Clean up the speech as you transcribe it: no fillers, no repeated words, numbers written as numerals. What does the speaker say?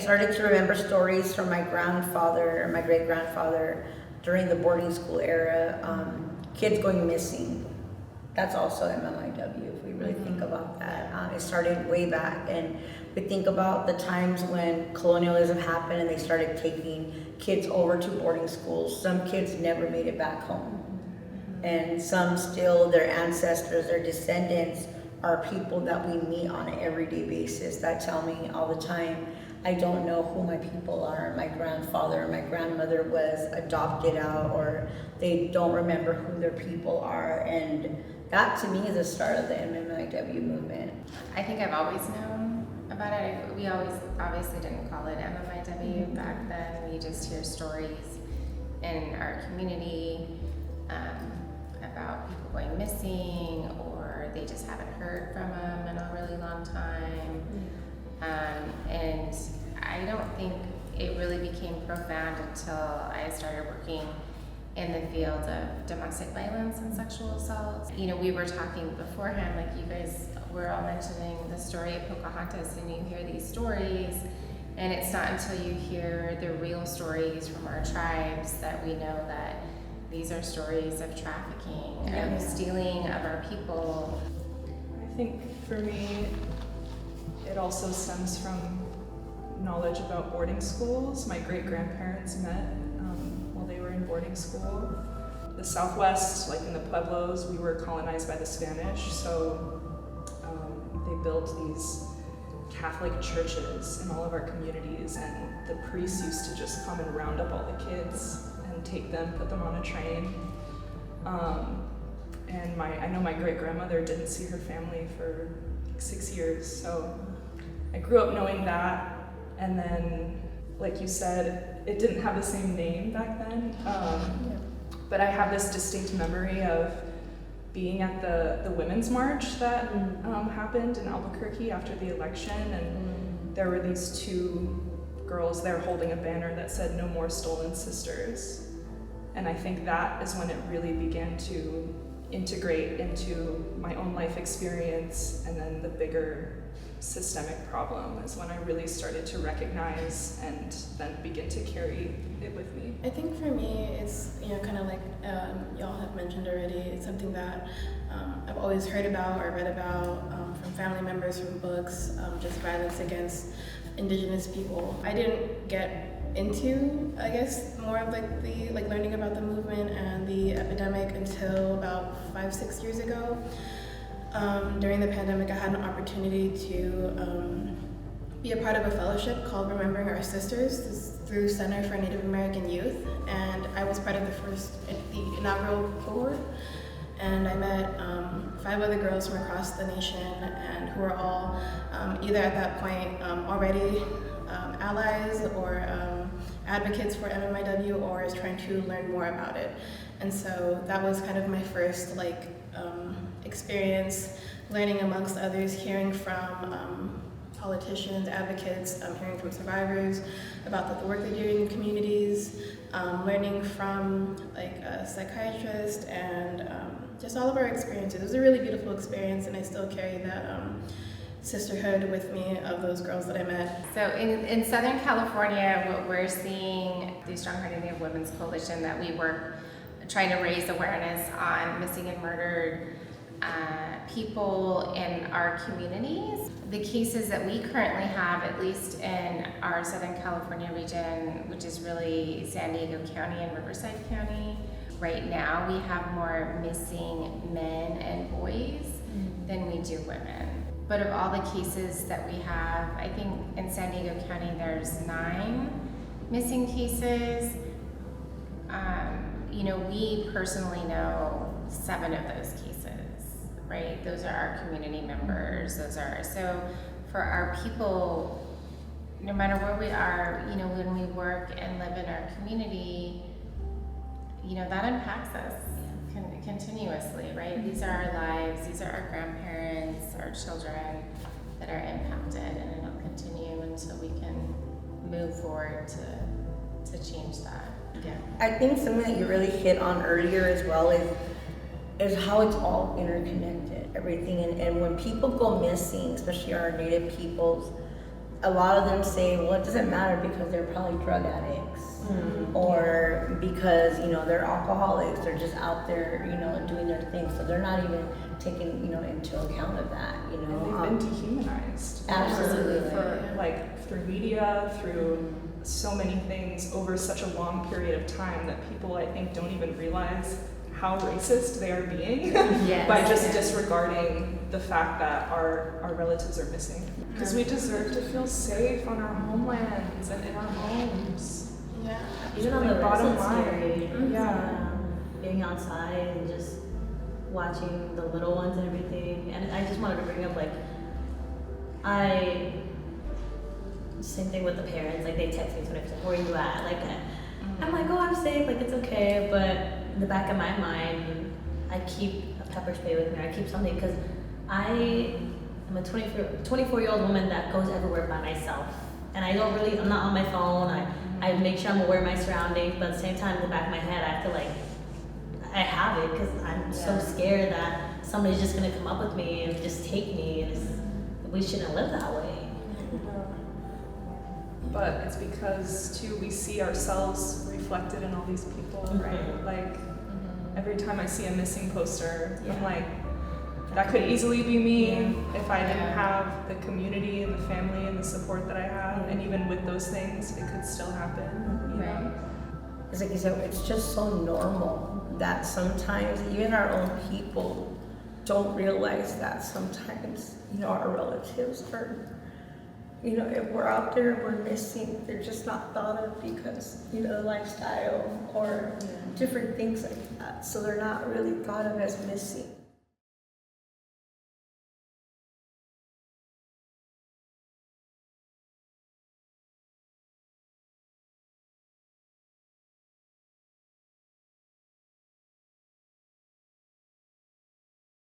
started to remember stories from my grandfather or my great-grandfather during the boarding school era, kids going missing. That's also MMIW, if we really think about that. It started way back, and we think about the times when colonialism happened and they started taking kids over to boarding schools. Some kids never made it back home. And some still, their ancestors, their descendants are people that we meet on an everyday basis that tell me all the time, I don't know who my people are. My grandfather or my grandmother was adopted out, or they don't remember who their people are. And that to me is the start of the MMIW movement. I think I've always known about it. We obviously didn't call it MMIW back then. We just hear stories in our community about people going missing, or they just haven't heard from them in a really long time. And I don't think it really became profound until I started working in the field of domestic violence and sexual assault. You know, we were talking beforehand, like you guys were all mentioning the story of Pocahontas, and you hear these stories, and it's not until you hear the real stories from our tribes that we know that these are stories of trafficking and stealing of our people. I think for me, it also stems from knowledge about boarding schools. My great-grandparents met while they were in boarding school. The Southwest, like in the Pueblos, we were colonized by the Spanish, so they built these Catholic churches in all of our communities, and the priests used to just come and round up all the kids and take them, put them on a train. And I know my great-grandmother didn't see her family for like 6 years, so I grew up knowing that. And then, like you said, it didn't have the same name back then, but I have this distinct memory of being at the Women's March that happened in Albuquerque after the election, and there were these two girls there holding a banner that said, "No more stolen sisters." And I think that is when it really began to integrate into my own life experience, and then the bigger systemic problem is when I really started to recognize and then begin to carry it with me. I think for me, it's, you know, kind of like y'all have mentioned already, it's something that I've always heard about or read about from family members, from books, just violence against Indigenous people. I didn't get into, I guess, more of like the learning about the movement and the epidemic until about 5-6 years ago. During the pandemic, I had an opportunity to be a part of a fellowship called Remembering Our Sisters through Center for Native American Youth, and I was part of the inaugural cohort, and I met 5 other girls from across the nation, and who were all either at that point already allies or advocates for MMIW, or is trying to learn more about it. And so that was kind of my first experience learning amongst others, hearing from politicians, advocates, hearing from survivors about the work they're doing in communities, learning from a psychiatrist, and just all of our experiences. It was a really beautiful experience, and I still carry that sisterhood with me of those girls that I met. So in Southern California, what we're seeing, the Strong-Hearted Native Women's Coalition, that we work trying to raise awareness on missing and murdered people in our communities. The cases that we currently have, at least in our Southern California region, which is really San Diego County and Riverside County, right now we have more missing men and boys than we do women. But of all the cases that we have, I think in San Diego County there's 9 missing cases. We personally know 7 of those cases, right? Those are our community members. So for our people, no matter where we are, when we work and live in our community, that impacts us continuously, right? These are our lives, these are our grandparents, our children that are impacted, and it'll continue until we can move forward to change that. Yeah. I think something that you really hit on earlier as well is how it's all interconnected, everything. And when people go missing, especially our Native peoples, a lot of them say, well, it doesn't matter because they're probably drug addicts. Or because, you know, they're alcoholics, they're just out there, you know, doing their thing. So they're not even taking, you know, into account of that, you know. And they've been dehumanized. Absolutely. For like through media, through so many things over such a long period of time that people, I think, don't even realize how racist they are being by just disregarding the fact that our relatives are missing. Because we deserve to feel safe on our homelands and in our homes. Yeah. Even on the bottom bottom line. Yeah. Being outside and just watching the little ones and everything. And I just wanted to bring up, like, same thing with the parents, like they text me 24, where are you at? Like, I'm like, oh, I'm safe, like it's okay. But in the back of my mind, I keep a pepper spray with me, or I keep something, because I am a 24-year-old woman that goes everywhere by myself. And I'm not on my phone. I make sure I'm aware of my surroundings, but at the same time, in the back of my head, I feel like I have it because I'm so scared that somebody's just gonna come up with me and just take me, and we shouldn't live that way. But it's because too we see ourselves reflected in all these people, right? Like every time I see a missing poster, I'm like, that could easily be me if I didn't have the community and the family and the support that I have. And even with those things, it could still happen, you know? It's like you said, it's just so normal that sometimes even our own people don't realize that sometimes, you know, our relatives are, you know, if we're out there, we're missing, they're just not thought of because, you know, lifestyle or different things like that. So they're not really thought of as missing.